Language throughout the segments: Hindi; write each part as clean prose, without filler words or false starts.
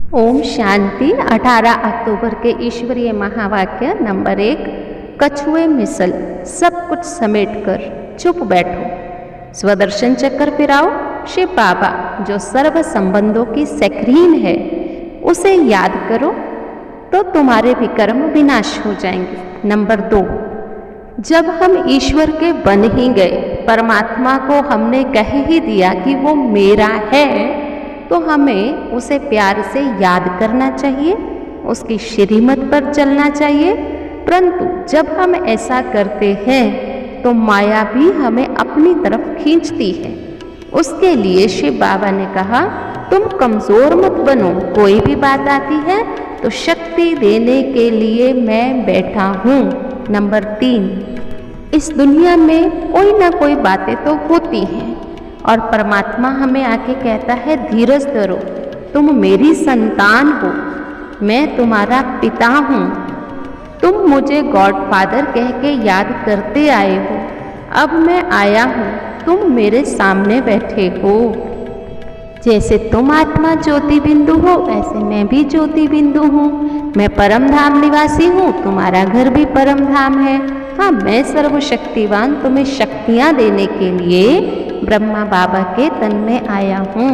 ओम शांति। 18 अक्टूबर के ईश्वरीय महावाक्य नंबर 1। कछुए मिसल सब कुछ समेटकर चुप बैठो, स्वदर्शन चक्कर फिराओ। शिव बाबा जो सर्व संबंधों की सक्रीन है उसे याद करो तो तुम्हारे भी कर्म विनाश हो जाएंगे। नंबर 2। जब हम ईश्वर के बन ही गए, परमात्मा को हमने कह ही दिया कि वो मेरा है, तो हमें उसे प्यार से याद करना चाहिए, उसकी श्रीमत पर चलना चाहिए। परंतु जब हम ऐसा करते हैं तो माया भी हमें अपनी तरफ खींचती है। उसके लिए शिव बाबा ने कहा, तुम कमज़ोर मत बनो, कोई भी बात आती है तो शक्ति देने के लिए मैं बैठा हूँ। नंबर 3। इस दुनिया में कोई ना कोई बातें तो होती हैं और परमात्मा हमें आके कहता है, धीरज धरो, तुम मेरी संतान हो, मैं तुम्हारा पिता हूँ। तुम मुझे गॉड फादर कह के याद करते आए हो, अब मैं आया हूँ, तुम मेरे सामने बैठे हो। जैसे तुम आत्मा ज्योति बिंदु हो, वैसे मैं भी ज्योति बिंदु हूँ। मैं परम धाम निवासी हूँ, तुम्हारा घर भी परम धाम है। हाँ, मैं सर्वशक्तिवान तुम्हें शक्तियाँ देने के लिए ब्रह्मा बाबा के तन में आया हूँ।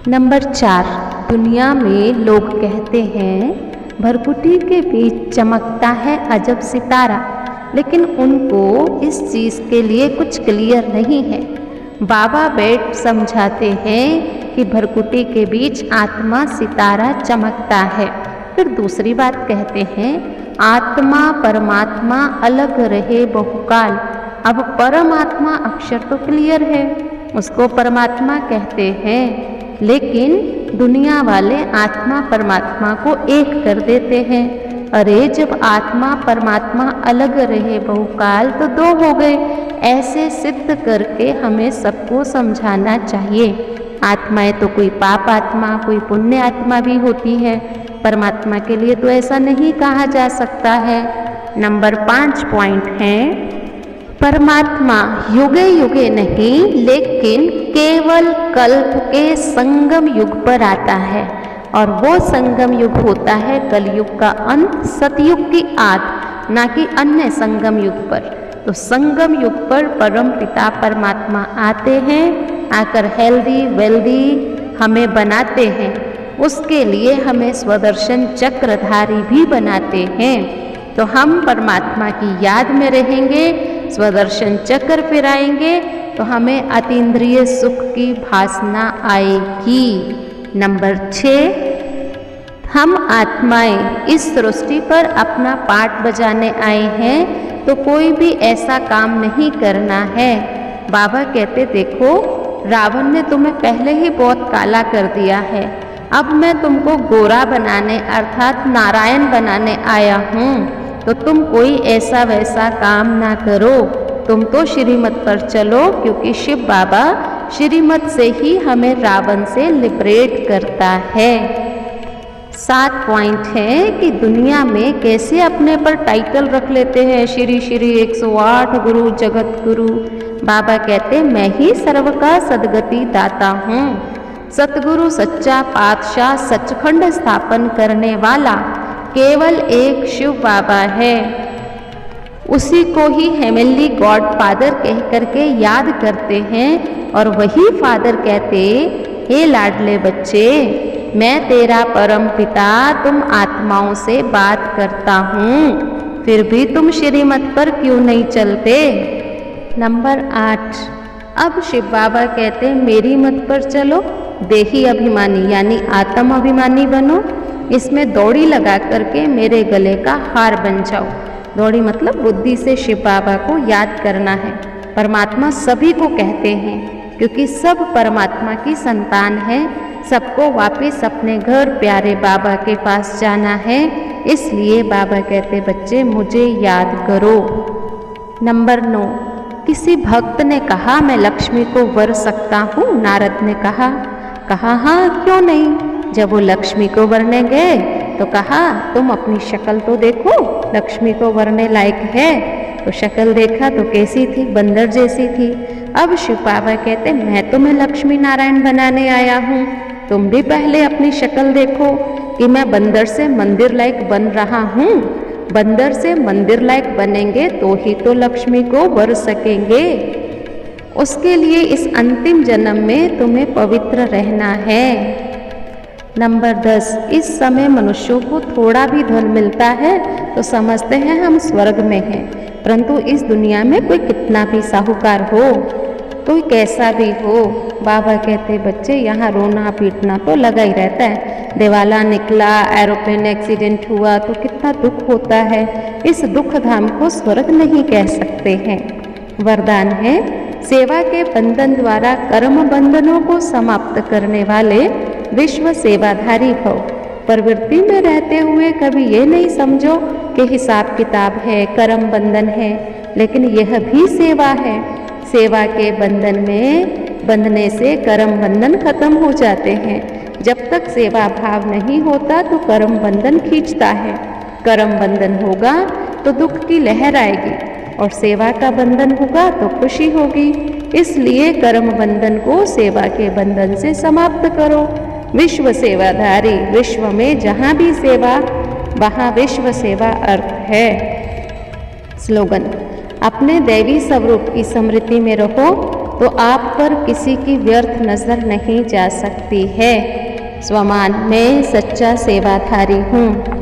नंबर 4। दुनिया में लोग कहते हैं भरकुटी के बीच चमकता है अजब सितारा, लेकिन उनको इस चीज़ के लिए कुछ क्लियर नहीं है। बाबा बैठ समझाते हैं कि भरकुटी के बीच आत्मा सितारा चमकता है। फिर दूसरी बात कहते हैं, आत्मा परमात्मा अलग रहे बहुकाल। अब परमात्मा अक्षर तो क्लियर है, उसको परमात्मा कहते हैं, लेकिन दुनिया वाले आत्मा परमात्मा को एक कर देते हैं। अरे जब आत्मा परमात्मा अलग रहे बहुकाल तो दो हो गए। ऐसे सिद्ध करके हमें सबको समझाना चाहिए। आत्माएं तो कोई पाप आत्मा, कोई पुण्य आत्मा भी होती है, परमात्मा के लिए तो ऐसा नहीं कहा जा सकता है। नंबर 5 पॉइंट है, परमात्मा युगे युगे नहीं, लेकिन केवल कल्प के संगम युग पर आता है, और वो संगम युग होता है कलयुग का अंत, सतयुग की आद, ना कि अन्य संगम युग पर। तो संगम युग पर परम पिता परमात्मा आते हैं, आकर हेल्दी वेल्दी हमें बनाते हैं। उसके लिए हमें स्वदर्शन चक्रधारी भी बनाते हैं। तो हम परमात्मा की याद में रहेंगे, स्वदर्शन चक्र फिराएंगे तो हमें अतीन्द्रिय सुख की भासना आएगी। नंबर 6। हम आत्माएं इस सृष्टि पर अपना पाठ बजाने आए हैं, तो कोई भी ऐसा काम नहीं करना है। बाबा कहते, देखो रावण ने तुम्हें पहले ही बहुत काला कर दिया है, अब मैं तुमको गोरा बनाने अर्थात नारायण बनाने आया हूँ। तो तुम कोई ऐसा वैसा काम ना करो, तुम तो श्रीमत पर चलो, क्योंकि शिव बाबा श्रीमत से ही हमें रावण से लिबरेट करता है। 7 पॉइंट है कि दुनिया में कैसे अपने पर टाइटल रख लेते हैं, श्री श्री 108 गुरु जगत गुरु। बाबा कहते, मैं ही सर्व का सदगति दाता हूँ। सतगुरु सच्चा पातशाह सचखंड स्थापन करने वाला केवल एक शिव बाबा है। उसी को ही हेवनली गॉड फादर कह करके याद करते हैं, और वही फादर कहते, हे लाडले बच्चे, मैं तेरा परम पिता तुम आत्माओं से बात करता हूँ, फिर भी तुम श्रीमत पर क्यों नहीं चलते। नंबर 8। अब शिव बाबा कहते हैं, मेरी मत पर चलो, देही अभिमानी यानी आत्म अभिमानी बनो, इसमें दौड़ी लगा करके मेरे गले का हार बन जाओ। दौड़ी मतलब बुद्धि से शिव बाबा को याद करना है। परमात्मा सभी को कहते हैं, क्योंकि सब परमात्मा की संतान है, सबको वापस अपने घर प्यारे बाबा के पास जाना है। इसलिए बाबा कहते, बच्चे मुझे याद करो। नंबर 9। किसी भक्त ने कहा, मैं लक्ष्मी को वर सकता हूँ। नारद ने कहा हाँ क्यों नहीं। जब वो लक्ष्मी को वरने गए तो कहा, तुम अपनी शक्ल तो देखो, लक्ष्मी को वरने लायक है। तो शक्ल देखा तो कैसी थी, बंदर जैसी थी। अब शिव बाबा कहते, मैं तुम्हें लक्ष्मी नारायण बनाने आया हूँ। तुम भी पहले अपनी शक्ल देखो कि मैं बंदर से मंदिर लायक बन रहा हूँ। बंदर से मंदिर लायक बनेंगे तो ही तो लक्ष्मी को वर सकेंगे। उसके लिए इस अंतिम जन्म में तुम्हें पवित्र रहना है। नंबर 10, इस समय मनुष्यों को थोड़ा भी धन मिलता है तो समझते हैं हम स्वर्ग में हैं, परंतु इस दुनिया में कोई कितना भी साहूकार हो, कोई कैसा भी हो, बाबा कहते बच्चे यहाँ रोना पीटना तो लगा ही रहता है। दिवाला निकला, एरोप्लेन एक्सीडेंट हुआ तो कितना दुख होता है। इस दुख धाम को स्वर्ग नहीं कह सकते हैं। वरदान है, सेवा के बंधन द्वारा कर्म बंधनों को समाप्त करने वाले विश्व सेवाधारी भव। प्रवृत्ति में रहते हुए कभी ये नहीं समझो कि हिसाब किताब है, कर्म बंधन है, लेकिन यह भी सेवा है। सेवा के बंधन में बंधने से कर्म बंधन खत्म हो जाते हैं। जब तक सेवा भाव नहीं होता तो कर्म बंधन खींचता है। कर्म बंधन होगा तो दुख की लहर आएगी और सेवा का बंधन होगा तो खुशी होगी। इसलिए कर्म बंधन को सेवा के बंधन से समाप्त करो। विश्व सेवाधारी, विश्व में जहाँ भी सेवा वहाँ विश्व सेवा अर्थ है। स्लोगन, अपने दैवी स्वरूप की स्मृति में रहो तो आप पर किसी की व्यर्थ नजर नहीं जा सकती है। स्वमान, मैं सच्चा सेवाधारी हूँ।